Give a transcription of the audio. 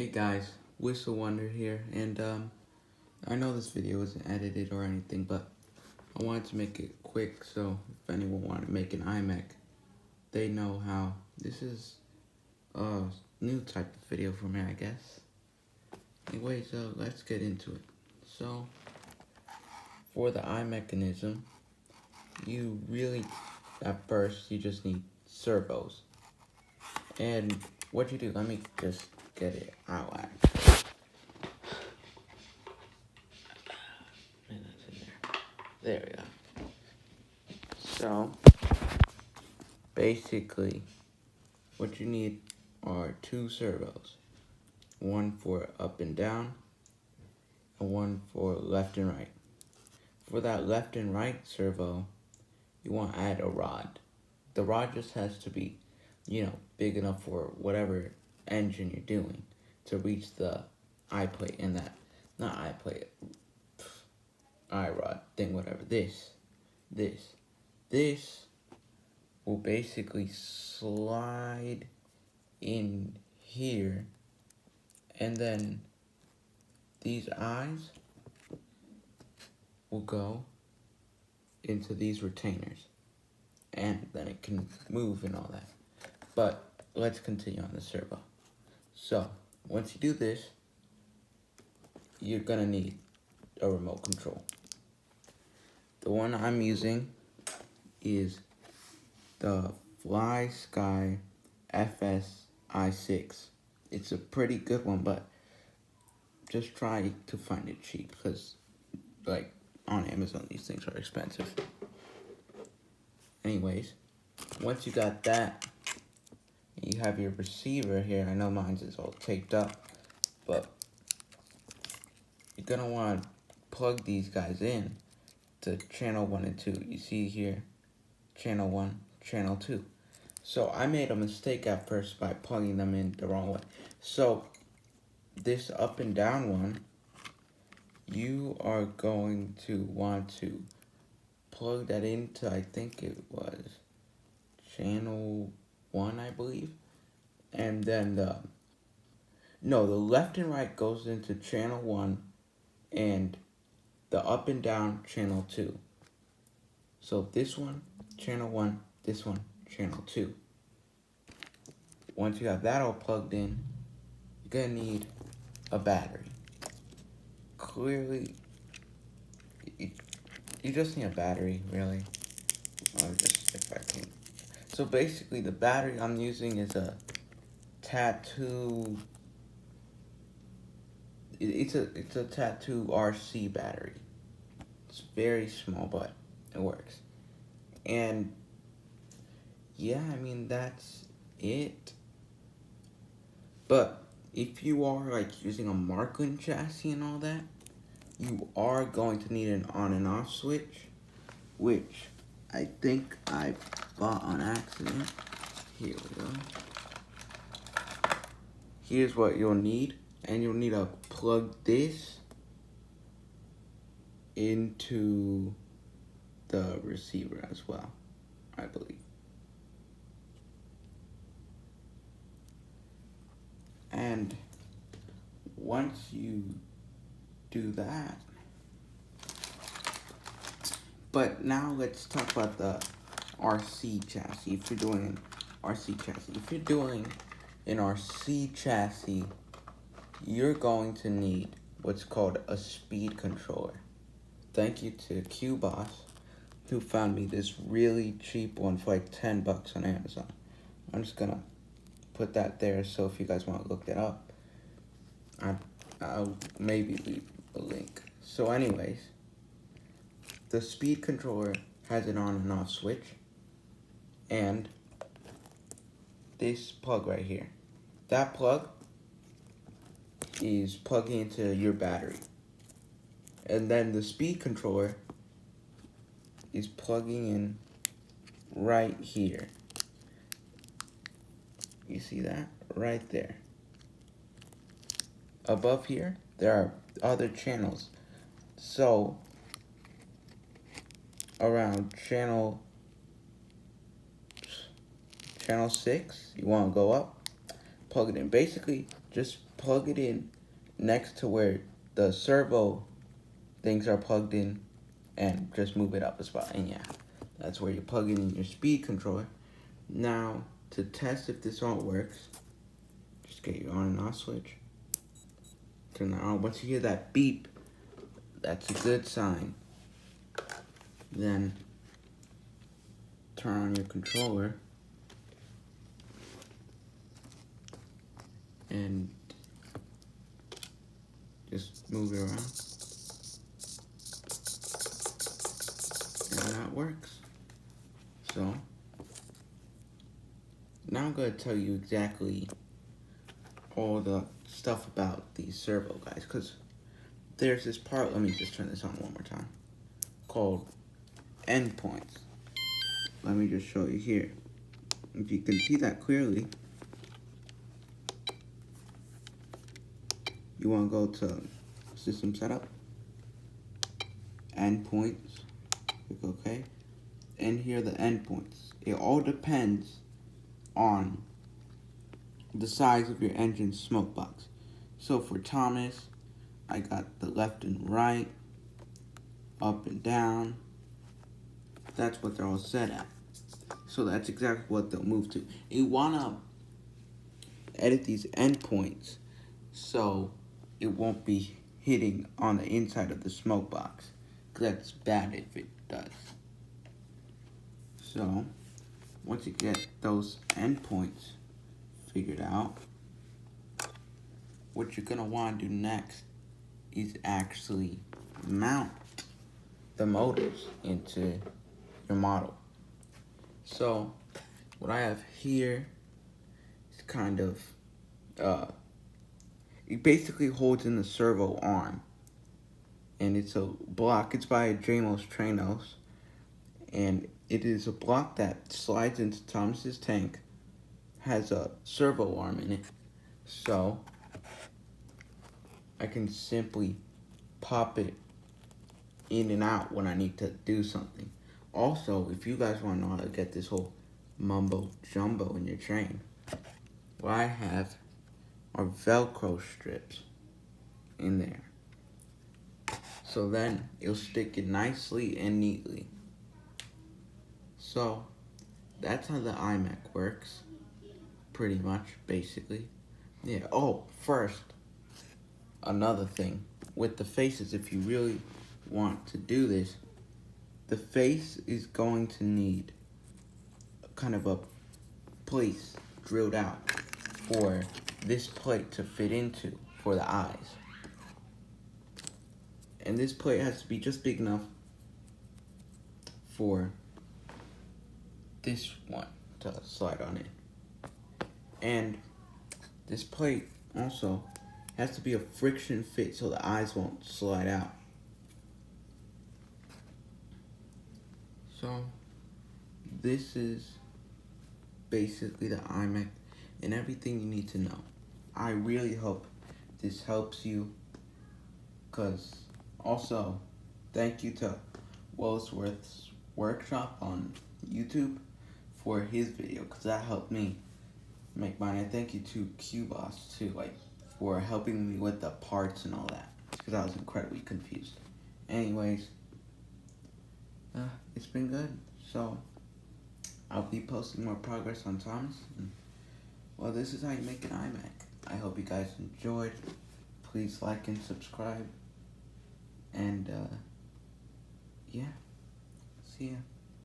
Hey guys, Whistle Wonder here, and I know this video isn't edited or anything, but I wanted to make it quick so if anyone wanted to make an iMac, they know how. This is a new type of video for me, I guess. Anyways, let's get into it. So, for the eye mechanism, you really, at first, you just need servos. And what you do, let me just get it out actually. And that's in there. There we go. So, basically, what you need are two servos. One for up and down, and one for left and right. For that left and right servo, you want to add a rod. The rod just has to be, big enough for whatever engine you're doing to reach the eye plate and that, not eye plate, eye rod thing, whatever. This will basically slide in here, and then these eyes will go into these retainers, and then it can move and all that. But let's continue on the servo. So once you do this, you're gonna need a remote control. The one I'm using is the FlySky FSi6. It's a pretty good one, but just try to find it cheap because, like, on Amazon, these things are expensive. Anyways, once you got that, you have your receiver here. I know mine's is all taped up, but you're gonna want to plug these guys in to channel 1 and 2. You see here, channel 1, channel 2. So I made a mistake at first by plugging them in the wrong way. So this up and down one, you are going to want to plug that into, I think it was channel 1, I believe. And then the left and right goes into channel 1 and the up and down channel 2. So this one, channel 1, this one, channel 2. Once you have that all plugged in, you're gonna need a battery. Clearly, you just need a battery, really. If I can. So basically, the battery I'm using is a Tattoo. It's a Tattoo RC battery. It's very small, but it works. And yeah, I mean that's it. But if you are like using a Marklin chassis and all that, you are going to need an on and off switch, which I think I bought on accident. Here we go. Here's what you'll need, and you'll need to plug this into the receiver as well, I believe. And once you do that, but now let's talk about the RC chassis. If you're doing an RC chassis, you're going to need what's called a speed controller. Thank you to QBoss, who found me this really cheap one for like 10 bucks on Amazon. I'm just gonna put that there, so if you guys want to look that up, I'll maybe leave a link. So anyways, the speed controller has an on and off switch, and this plug right here. That plug is plugging into your battery. And then the speed controller is plugging in right here. You see that? Right there. Above here, there are other channels. So, around channel 6, you want to go up. plug it in. Basically, just plug it in next to where the servo things are plugged in and just move it up a spot. And yeah, that's where you plug it in your speed controller. Now, to test if this all works, just get your on and off switch. Turn that on. Once you hear that beep, that's a good sign. Then turn on your controller and just move it around. And that works. So now I'm going to tell you exactly all the stuff about these servo guys, because there's this part, let me just turn this on one more time, called endpoints. Let me just show you here. If you can see that clearly, you want to go to system setup, endpoints, click OK, and here are the endpoints. It all depends on the size of your engine smoke box. So for Thomas, I got the left and right, up and down. That's what they're all set at. So that's exactly what they'll move to. You wanna edit these endpoints so it won't be hitting on the inside of the smoke box, because that's bad if it does. So once you get those endpoints figured out, what you're gonna want to do next is actually mount the motors into your model. So what I have here is kind of it basically holds in the servo arm, and it's a block. It's by Dramos Tranos, and it is a block that slides into Thomas's tank, has a servo arm in it, so I can simply pop it in and out when I need to do something. Also, if you guys want to know how to get this whole mumbo jumbo in your train, what I have are Velcro strips in there. So then it'll stick it nicely and neatly. So that's how the iMac works, pretty much, basically. Yeah, oh, first, another thing. With the faces, if you really want to do this, the face is going to need kind of a place drilled out for this plate to fit into for the eyes. And this plate has to be just big enough for this one to slide on it. And this plate also has to be a friction fit so the eyes won't slide out. So this is basically the iMac and everything you need to know. I really hope this helps you, because also thank you to Wellsworth's Workshop on YouTube for his video, because that helped me make mine. And thank you to QBoss too, like, for helping me with the parts and all that, because I was incredibly confused. Anyways, it's been good. So I'll be posting more progress on Thomas. And, well, this is how you make an iMac. I hope you guys enjoyed. Please like and subscribe. And yeah, see ya.